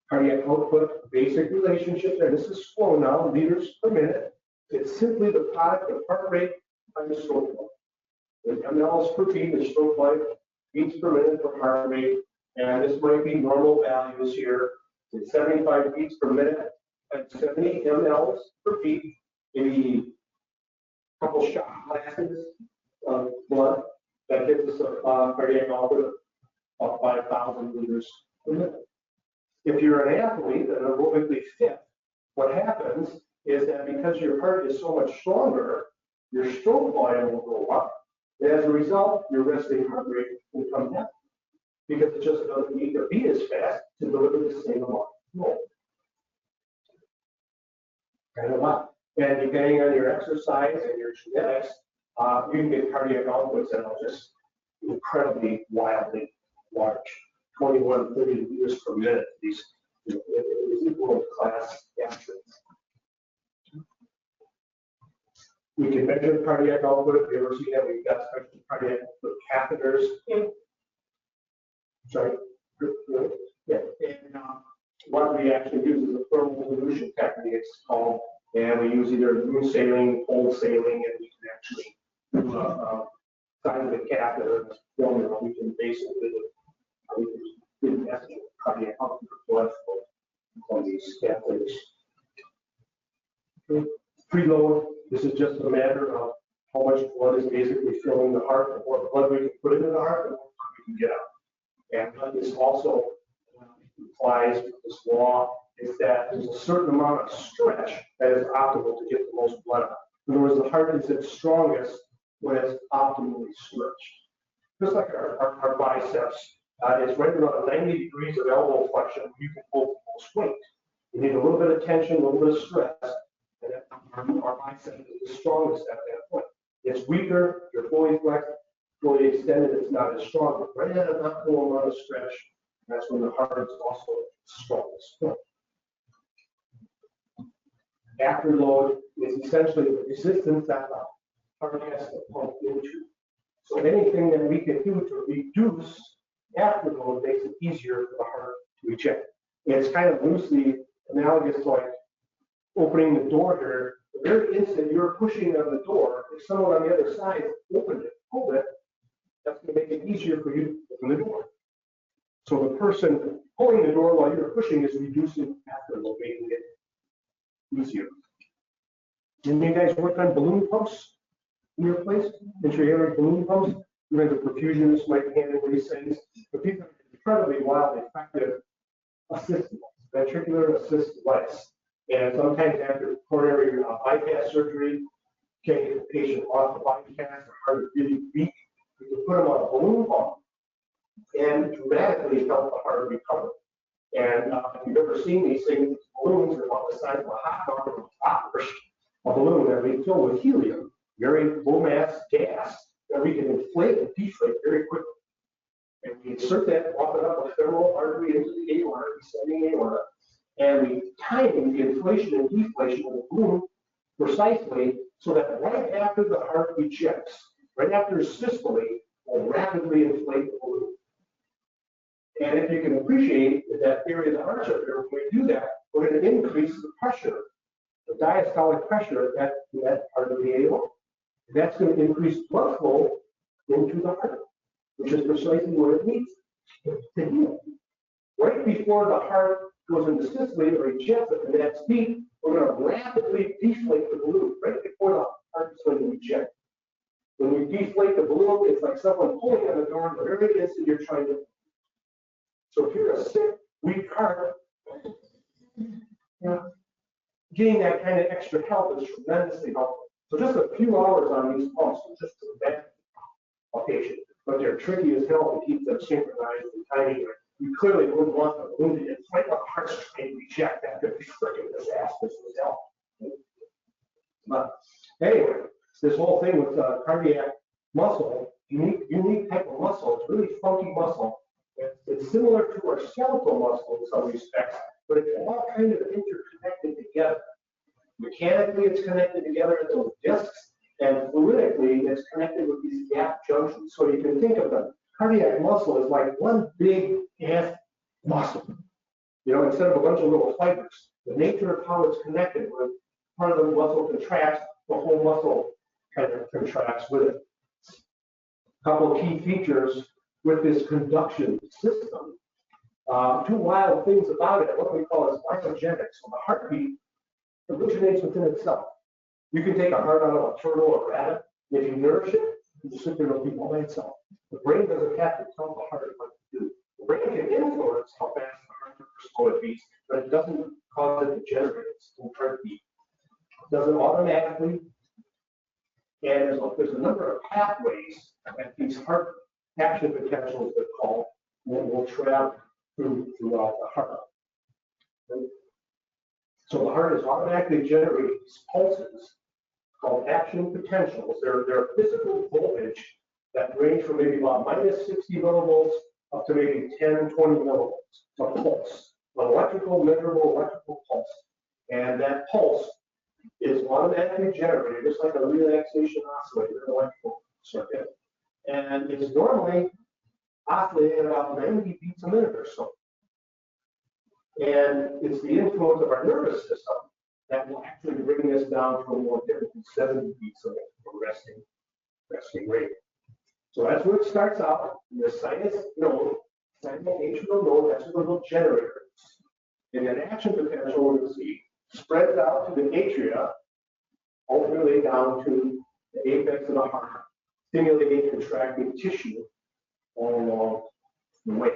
Cardiac output, basic relationship there. This is slow now, liters per minute. It's simply the product of heart rate times stroke volume. The mLs per beat is stroke volume, beats per minute for heart rate, and this might be normal values here. It's 75 beats per minute at 70 mLs per beat. Maybe a couple shot glasses of blood. That gives us a cardiac output of 5,000 liters per minute. If you're an athlete and aerobically fit, what happens is that because your heart is so much stronger, your stroke volume will go up. And as a result, your resting heart rate will come down because it just doesn't need to beat as fast to deliver the same amount of flow. And a lot. And depending on your exercise and your genetics, you can get cardiac outputs that are just incredibly wildly large. 21, 30 liters per minute. These world-class athletes. We can measure cardiac output. If you ever see that, we've got special cardiac output catheters. Sorry. Yeah. And what we actually use is a thermal dilution technique, it's called, and we use either moon saline, cold saline, and we can actually do a size of the catheter formula. We can basically estimate cardiac output blood flow on these catheters. Preload. This is just a matter of how much blood is basically filling the heart. The more blood we can put into the heart, the more blood we can get out. And this also applies to this law is that there's a certain amount of stretch that is optimal to get the most blood out. In other words, the heart is its strongest when it's optimally stretched. Just like our biceps, it's right around 90 degrees of elbow flexion. You can hold the most weight. You need a little bit of tension, a little bit of stress. And our bicep is the strongest at that point. It's weaker, you're fully flexed, fully extended, it's not as strong. But right at an optimal amount of stretch, that's when the heart is also strongest. Afterload is essentially the resistance that the heart has to pump into. So anything that we can do to reduce afterload makes it easier for the heart to eject. And it's kind of loosely analogous to like opening the door here. The very instant you're pushing on the door, if someone on the other side opened it, pulled it, that's going to make it easier for you to open the door. So the person pulling the door while you're pushing is reducing afterload, making it easier. And you guys work on balloon pumps in your place? Intra-aortic balloon pumps? Even the perfusionists might handle these things. But these are incredibly wildly effective assist device, ventricular assist device. And sometimes after coronary bypass surgery, can't get the patient off the bypass, the heart is really weak. You can put them on a balloon pump and dramatically help the heart recover. And if you've ever seen these things, these balloons are about the size of a hot dog or a balloon that we fill with helium, very low mass gas that we can inflate and deflate very quickly. And we insert that, walk it up a femoral artery into the aorta, descending aorta, and we time the inflation and deflation of the balloon precisely so that right after the heart ejects, right after systole, we'll rapidly inflate the balloon. And if you can appreciate that area of the heart circuit, when we do that, we're going to increase the pressure, the diastolic pressure at that part of the aorta. That's going to increase blood flow into the heart, which is precisely what it needs to heal. Right before the heart goes into systole or ejects at the next beat, we're going to rapidly deflate the balloon right before the heart is going to eject. When we deflate the balloon, it's like someone pulling on the door the very instant you're trying to. So if you're a sick, weak heart, getting that kind of extra help is tremendously helpful. So just a few hours on these pumps will just prevent a patient, but they're tricky as hell to keep them synchronized and timing. You clearly wouldn't want the balloon to inflate the heart and reject. That could be freaking disastrous as hell. But anyway, this whole thing with cardiac muscle, unique type of muscle, it's really funky muscle. It's similar to our skeletal muscle in some respects, but it's all kind of interconnected together. Mechanically, it's connected together in those discs, and fluidically, it's connected with these gap junctions. So you can think of the cardiac muscle as like one big ass muscle, instead of a bunch of little fibers. The nature of how it's connected, when part of the muscle contracts, the whole muscle kind of contracts with it. A couple of key features with this conduction system. Two wild things about it, what we call is biogenic. So the heartbeat originates within itself. You can take a heart out of a turtle or rabbit, and if you nourish it, you just sit there and it'll be all by itself. The brain doesn't have to tell the heart what to do. The brain can influence how fast the heart or slow it beats, but it doesn't cause it to generate its own heartbeat. It does it automatically, and there's a number of pathways that these heart action potentials that call will travel throughout the heart. So the heart is automatically generating these pulses called action potentials. They're physical voltage that range from maybe about minus 60 millivolts up to maybe 10, 20 millivolts, a pulse, an electrical, measurable electrical pulse. And that pulse is automatically generated, just like a relaxation oscillator, an electrical circuit. And it's normally oscillating at about 90 beats a minute or so. And it's the influence of our nervous system that will actually bring this down to a more typical 70 beats a minute for resting rate. So that's where it starts out, in the sinus node, sinus atrial node, that's a little generator. And then action potential, we're going to see, spreads out to the atria, ultimately down to the apex of the heart, stimulating contracting tissue all along the way.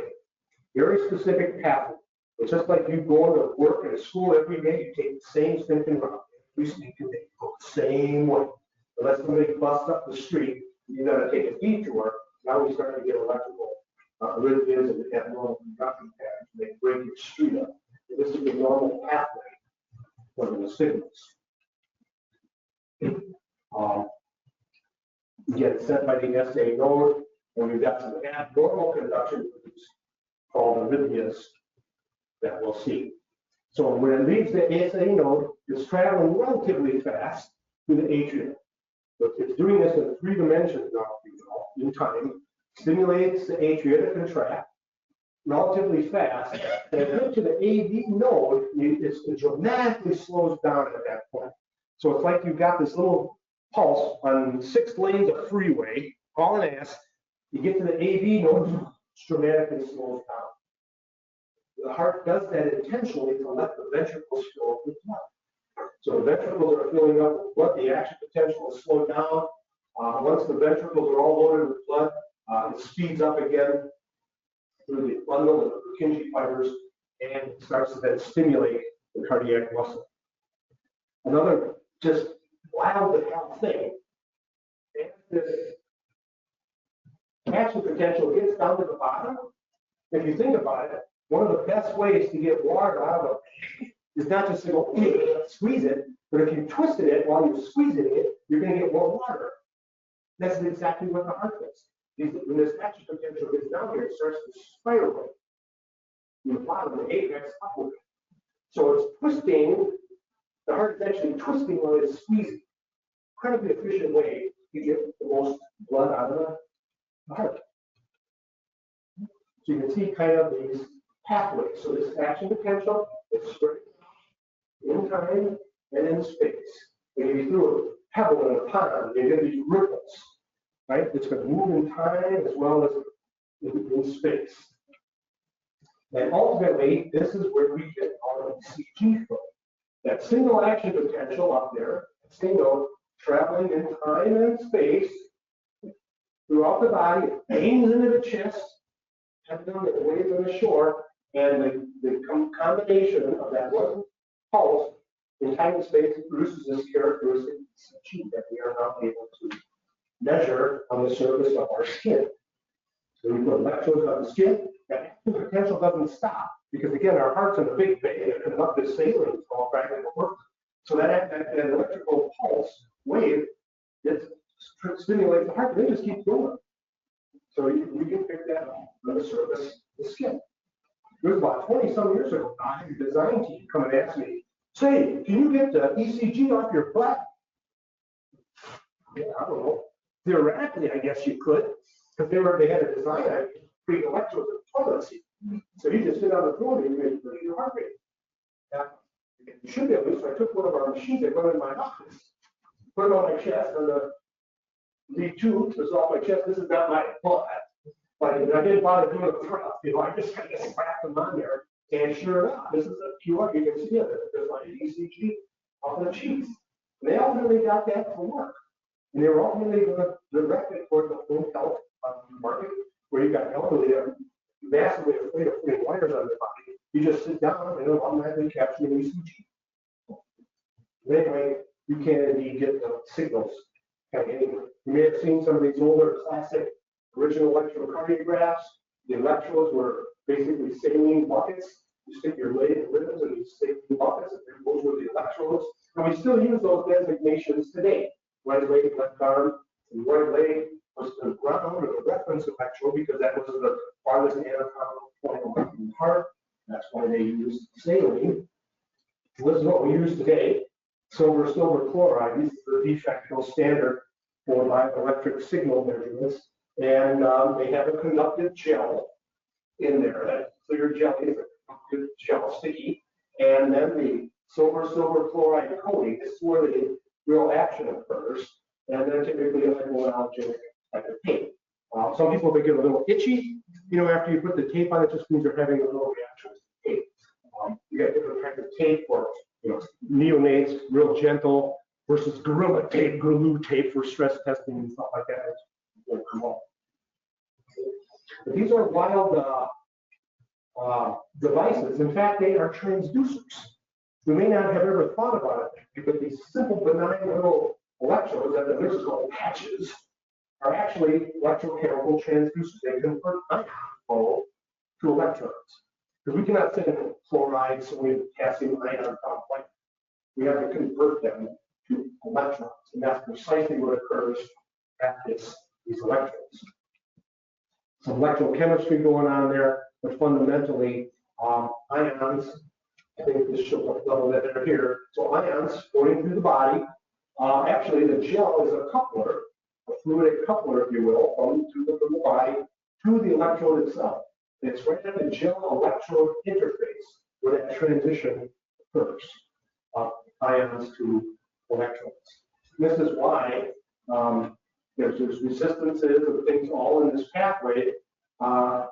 Very specific pathway. It's just like you go to work at a school every day, you take the same stinking route. Every stinking day, you go the same way. Unless somebody busts up the street, you got to take a detour. Now we start to get electrical arrhythmias and abnormal conduction patterns. They break your street up. This is the normal pathway for the signals. You get set by the SA node, and we've got some abnormal conduction called arrhythmias that we'll see. So when it leaves the SA node, it's traveling relatively fast to the atria. But it's doing this in 3 dimensions now, in time. Stimulates the atria to contract relatively fast. And then to the AV node, it dramatically slows down at that point. So it's like you've got this little pulse on 6 lanes of freeway, hauling ass. You get to the AV node, it dramatically slows down. The heart does that intentionally to let the ventricles fill up with blood. So the ventricles are filling up with blood, the action potential is slowed down. Once the ventricles are all loaded with blood, it speeds up again through the bundle of the Purkinje fibers and starts to then stimulate the cardiac muscle. Another just wild to hell thing. As this action potential gets down to the bottom, if you think about it, one of the best ways to get water out of it is not just to go squeeze it, but if you twisted it while you're squeezing it, you're going to get more water. That's exactly what the heart does. When this action potential gets down here, it starts to spiral from the bottom, the apex upward. So it's twisting, the heart is actually twisting while it's squeezing. Incredibly efficient way to get the most blood out of the heart. So you can see kind of these pathways. So this action potential is spreading in time and in space. When you threw a pebble in a pond, you get these ripples, right? It's going to move in time as well as in space. And ultimately, this is where we get our ECG from. That single action potential up there, single traveling in time and space throughout the body, it bangs into the chest, head down the waves on the shore, and the combination of that one pulse in time and space produces this characteristic ECG that we are now able to measure on the surface of our skin. So we put electrodes on the skin, that potential doesn't stop because again, our heart's in a big bay that conducts this saline called fragmental work. So that electrical pulse wave, it stimulates the heart, and it just keeps going. So we can pick that up on the surface of the skin. It was about 20-some years ago, I had a design team come and ask me, say, can you get the ECG off your butt? Yeah, I don't know. Theoretically, I guess you could, because they had a design idea, create electrodes in the toilet seat. So you just sit on the floor and you can measure your heart rate. Now, you should be able to, so I took one of our machines that went in my office, put it on my chest, and the V2 was off my chest. This is not my butt. But I didn't bother doing it front. I just kind of slapped them on there. And sure enough, this is a QR, you can see it. There's my ECG off the cheeks. And they ultimately got that to work. And they were ultimately going to direct it toward the home health market, where you got elderly that are massively afraid of putting wires on their body. You just sit down and it'll automatically capture an ECG. Anyway, you can indeed get the signals kind of anywhere. You may have seen some of these older classic original electrocardiographs. The electrodes were basically saline buckets. You stick your leg in rhythms in these saline buckets, and those were the electrodes. And we still use those designations today. Right leg, left arm, and right leg was the ground or the reference electrode because that was the farthest anatomical point away from the heart. That's why they used saline. This is what we use today. Silver chloride. This is the de facto standard for bioelectric signal measurements. And they have a conductive gel in there. That clear jelly is a conductive gel, sticky. And then the silver chloride coating. This is where the real action occurs. And then typically a hypoallergenic type of tape. Some people they get a little itchy. You know, after you put the tape on, it just means you're having a little reaction to the tape. You got different kinds of tape for, you know, neonates, real gentle, versus gorilla tape, glue tape for stress testing and stuff like that. But these are wild devices. In fact, they are transducers. We may not have ever thought about it because these simple, benign little electrodes that the nurses call patches are actually electrochemical transducers. They convert ion flow to electrons. Because we cannot send chloride, sodium, potassium ion complex. We have to convert them to electrons. And that's precisely what occurs at these electrodes. Some electrochemistry going on there, but fundamentally, ions, I think this shows up a little bit here. So ions going through the body. Actually, the gel is a coupler, a fluidic coupler, if you will, from the body to the electrode itself. And it's right at the gel-electrode interface where that transition occurs, ions to electrons. And this is why there's resistances and things all in this pathway. I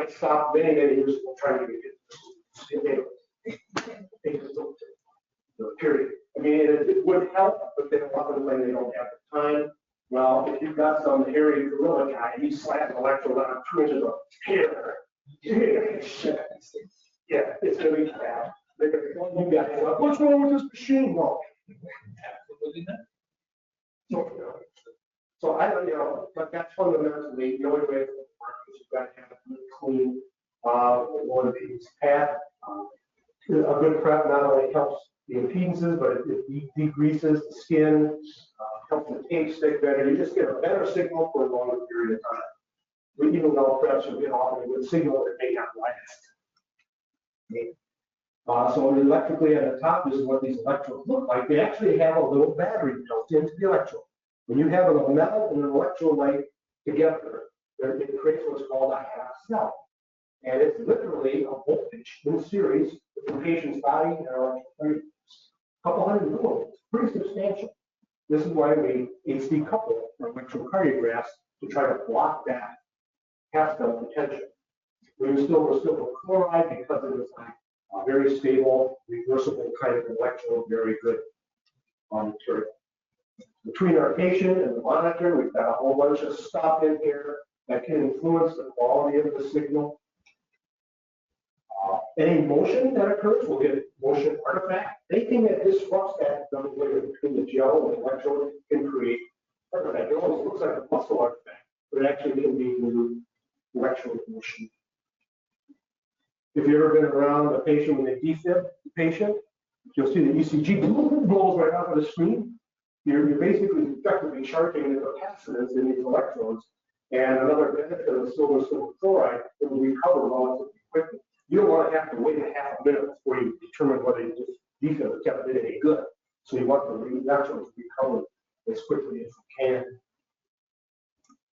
stopped many years ago trying to get period. I mean, it would help, but then a lot of the time they don't have the time. Well, if you've got some hairy gorilla guy, he slaps an electrode on 2 inches of hair. Yeah, it's going to be bad. They're going to call you guys up. what's wrong with this machine? Well, Absolutely not. so I don't, but that's fundamentally the only way it will work is you've got to have a good clean, one of these pads. A good prep not only helps the impedances, but it degreases the skin, helps the tape stick better. You just get a better signal for a longer period of time. Even though preps will get off a good signal, it may not last. So electrically at the top, this is what these electrodes look like. They actually have a little battery built into the electrode. When you have a metal and an electrolyte together, it creates what's called a half cell. And it's literally a voltage in series with the patient's body and electrical current. A couple hundred millivolts, pretty substantial. This is why we HD couple our electrocardiographs to try to block that half cell potential. We're still chloride because it is a very stable, reversible kind of electrode, very good on material. Between our patient and the monitor, we've got a whole bunch of stuff in here that can influence the quality of the signal. Any motion that occurs will get motion artifact. Anything that disrupts that double layer between the gel and the electrode can create artifact. It almost looks like a muscle artifact, but it actually can be new electrode motion. If you've ever been around a patient when they defib the patient, you'll see the ECG blows right off of the screen. You're basically effectively charging the capacitance in these electrodes. And another benefit of silver chloride, it will recover relatively quickly. You don't want to have to wait a half a minute before you determine whether you just defib the kept it any good. So you want the electrodes to recover as quickly as you can.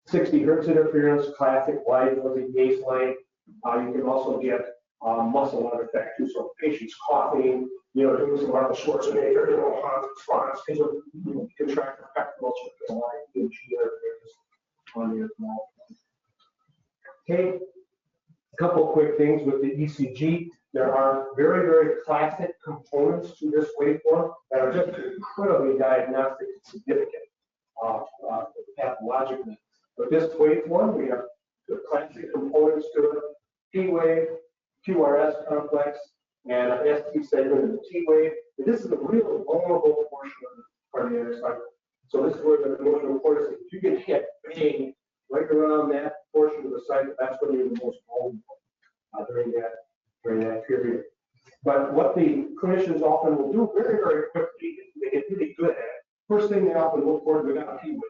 60 hertz interference, classic wide fuzzy baseline. You can also get muscle artifact too. So patients coughing, doing some Arnold Schwarzenegger, Hans response, because you contract the pectoral muscle on the small. Okay, a couple quick things with the ECG. There are very, very classic components to this waveform that are just incredibly diagnostic and significant pathologically. But this waveform, we have the classic components to it: P wave, QRS complex, and an ST segment in the T wave. And this is a real vulnerable portion of the cardiac cycle. So this is where the emotional cortex, if you get hit, bang, right around that portion of the cycle, that's when you're the most vulnerable during that period. But what the clinicians often will do very, very quickly, they get really good at it. First thing they often look for is we got a P wave.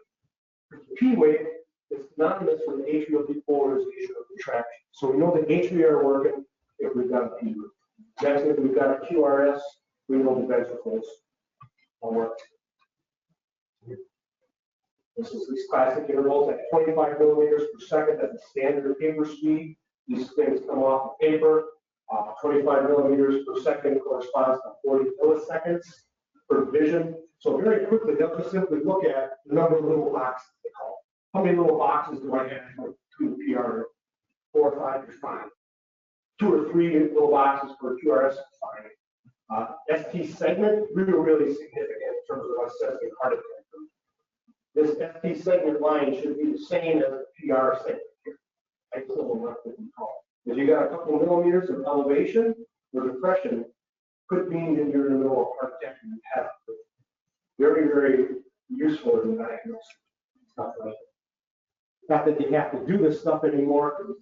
The P wave is synonymous with atrial depolarization of contraction. So we know the atria are working if we've got a P wave. Next, if we've got a QRS, we know the ventricles are working. This is these classic intervals at 25 millimeters per second. That's the standard paper speed. These things come off the paper. 25 millimeters per second corresponds to 40 milliseconds per division. So very quickly, they'll just simply look at the number of little boxes they call. How many little boxes do I have between the PR? 4 or 5 is fine. 2 or 3 little boxes per QRS is fine. ST segment, really significant in terms of assessing heart attack. This ST segment line should be the same as the PR segment here. If you got a couple of millimeters of elevation or depression, could mean that you're in the middle of heart attack and you have it. Very, very useful in diagnosing stuff like that. Not that you have to do this stuff anymore, because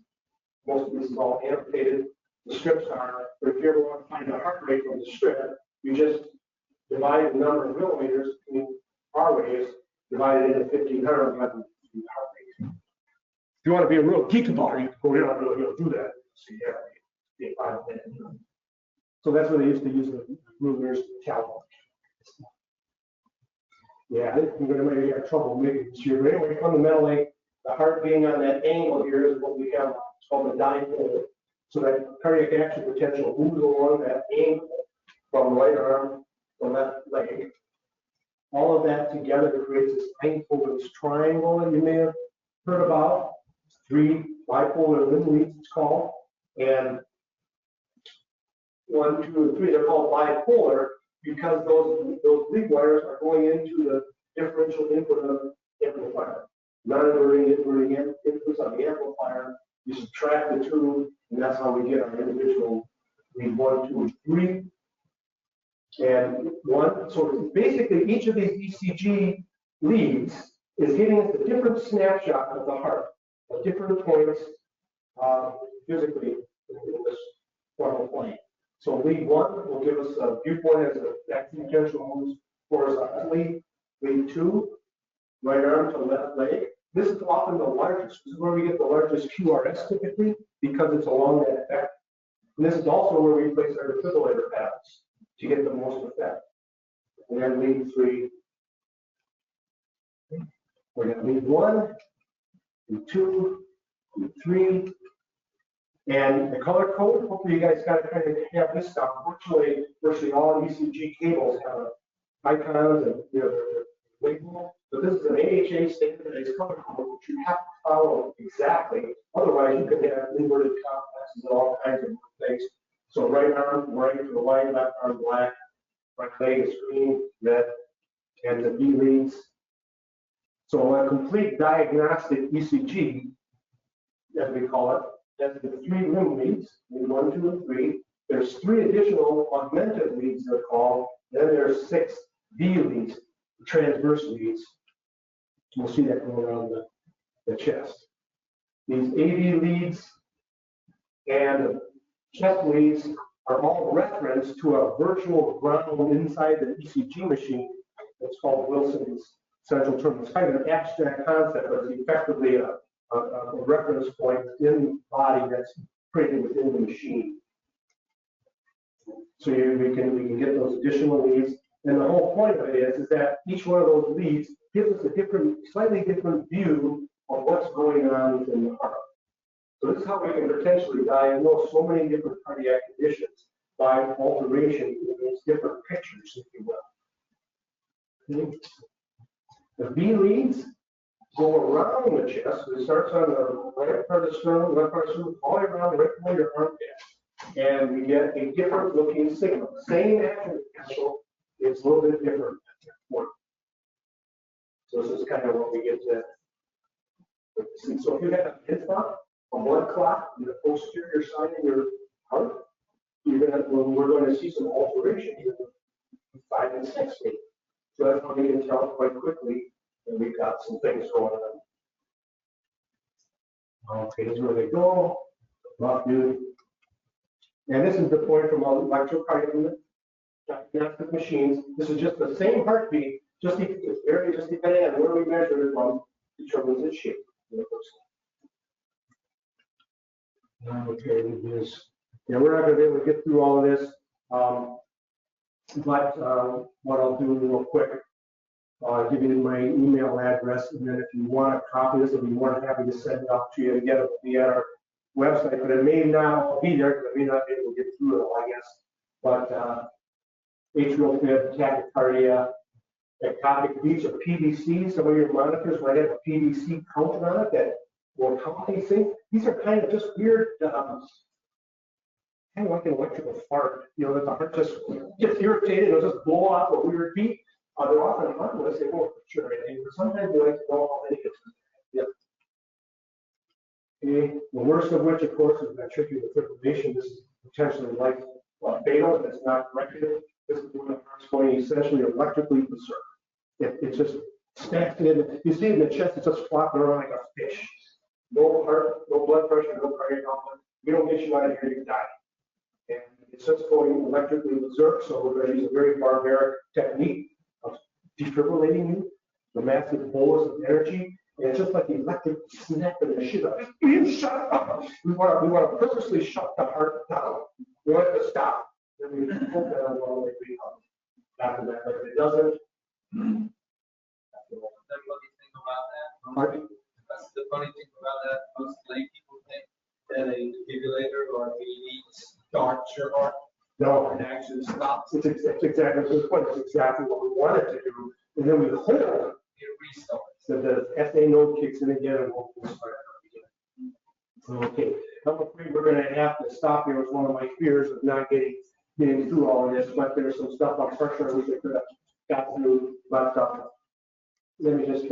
most of this is all annotated. The strips are, but if you ever want to find the heart rate from the strip, you just divide the number of millimeters between our waves, divide it into 1500 and have the heart rate. If you want to be a real geek about it, you can go in and really do that. So so that's what they used to use the rulers to calculate. Yeah, I'm going to maybe have trouble making this here. But anyway, fundamentally, the heart being on that angle here is what we have. It's called the dipole. So that cardiac action potential moves along that angle from right arm to left leg. All of that together creates this Einstein's triangle that you may have heard about. 3 bipolar limb leads, it's called. And 1, 2, and 3, they're called bipolar because those lead wires are going into the differential input of the amplifier. Non-inverting, inverting inputs on the amplifier. You subtract the 2, and that's how we get our individual lead 1, 2, and 3. And so basically each of these ECG leads is giving us a different snapshot of the heart at different points physically in this frontal plane. So lead 1 will give us a viewpoint as the vacuum potential moves horizontally. Lead 2, right arm to left leg. This is often the largest. This is where we get the largest QRS typically because it's along that effect. And this is also where we place our defibrillator pads to get the most effect. And then lead 3. We're going to lead 1, lead 2, lead 3. And the color code, hopefully you guys got to kind of have this stuff. Unfortunately, virtually all ECG cables have icons and label. So this is an AHA standardized color code, which you have to follow exactly. Otherwise, you could have inverted complexes and all kinds of things. So right arm, right to the white, left arm black, right leg is green, red, and the B leads. So a complete diagnostic ECG, as we call it, has the 3 limb leads, lead 1, 2, and 3. There's 3 additional augmented leads they're called. Then there's 6 V leads, transverse leads. We'll see that going around the chest. These AV leads and chest leads are all referenced to a virtual ground inside the ECG machine. It's called Wilson's central terminal. It's kind of an abstract concept, but it's effectively a reference point in the body that's created within the machine. So we can get those additional leads. And the whole point of it is that each one of those leads gives us a slightly different view of what's going on within the heart. So this is how we can potentially diagnose so many different cardiac conditions by alteration in these different pictures, if you will. Okay. The V leads go around the chest. So it starts on the right part of the sternum, left part of the sternum, all the way around the right below your armpit. And we get a different looking signal. Same action potential, it's a little bit different at that point. So this is kind of what we get to see. So if you have a pin spot, a blood clot in the posterior side of your heart, we're going to see some alteration in 5 and 6 feet. So that's how we can tell quite quickly that we've got some things going on. Okay, here's where they go. Rough dude. And this is the point from electrocardiogram diagnostic machines. This is just the same heartbeat, just depending on where we measure it from, determines its shape. Okay, we're not going to be able to get through all of this, but what I'll do real quick, I'll give you my email address, and then if you want a copy of this, I'll be more than happy to send it up to you and get it via our website, but it may not be there because I may not be able to get through it all, I guess. But atrial fib, tachycardia, ectopic beats, or PVC. Some of your monitors might have a PVC counter on it that will count these things. These are kind of just weird, kind of like an electrical fart. You know, that the heart just gets irritated, it'll just blow off a weird beat. They're often harmless, they won't hurt you or anything, but sometimes we like to know how many it's. Yep. Okay. The worst of which, of course, is ventricular fibrillation. This is potentially life fatal if it's not corrected. This is when the heart's going essentially electrically berserk. It's just stacked in. You see it in the chest, it's just flopping around like a fish. No heart, no blood pressure, no cardiac output. We don't get you out of here, you die. And it's just going electrically berserk, so we're going to use a very barbaric technique of defibrillating you, the massive bolus of energy. And it's just like the electric snap in the shit up. You shut up. We want to purposely shut the heart down. We want it to stop. Then we hope that it will after that. But if it doesn't, The funny thing about that, that's the funny thing about that, most lay people think that a defibrillator or a VD starts your heart. no. And actually stops. It's exactly the point. It's exactly what we wanted to do. And then we hold it. It restarts. So the SA node kicks in again and we'll start again. Okay, I'm afraid we're going to have to stop here. It's one of my fears of not getting through all of this, but there's some stuff on pressure we could have got through. But let me just